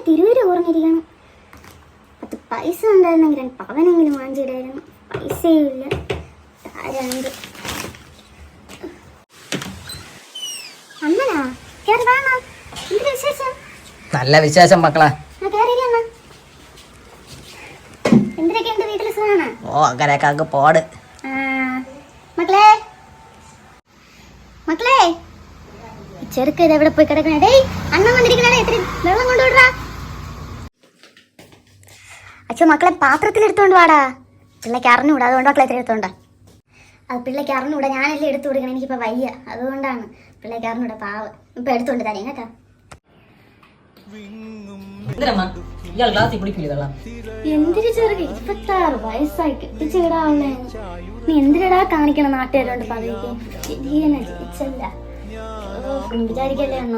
തിരുവൂര് ഓർമ്മിരിക്കണം. 10 പൈസ ഉണ്ടായിരുന്നെങ്കിൽ 2 പവനെങ്കിലും വാങ്ങിച്ചിടായിരുന്നു. പൈസയും ഇല്ല. താരാണ്ട് അമ്മനാ കേറി വാങ്ങ. എന്തൊരു വിശേഷം? നല്ല വിശേഷം മക്കളെ. എന്തൊക്കെയുണ്ട് വീട്ടിൽ സുഖാണോ? ഓ അങ്ങനെയൊക്കെ അങ്ങ് പോട്. മക്കളെ മക്കളെ ചെറുക്ക് ഇത് എവിടെ പോയി കിടക്കണേ? ഡേയ് അണ്ണൻ വന്നിരിക്കണേ, ഇത്തിരി വെള്ളം കൊണ്ടുവിടാ. അച്ഛോ മക്കളെ പാത്രത്തിൽ എടുത്തോണ്ട് വാടാ. പിള്ളേക്ക് അറിഞ്ഞൂടാ, അതുകൊണ്ട് മക്കളെ എത്ര എടുത്തോണ്ടാ. അത് പിള്ളേക്ക് അറിഞ്ഞൂടാ, ഞാനല്ലേ എടുത്തു കൊടുക്കണം. എനിക്കിപ്പോ വയ്യ, അതുകൊണ്ടാണ്. പിള്ളേക്ക് അറിഞ്ഞൂടാ, പാവം. ഇപ്പൊ എടുത്തോണ്ട് തരേം കേട്ടോ. എന്തിനു ചെറുക്ക് 26 വയസ്സായി കെട്ടിച്ചു വിടാവുന്നേ. നീ എന്തിനടാ കാണിക്കണം നാട്ടുകാരോണ്ട് പദവിക്ക്? ജനിച്ചല്ല വിചാരിക്കല്ലേ അണ്ണ.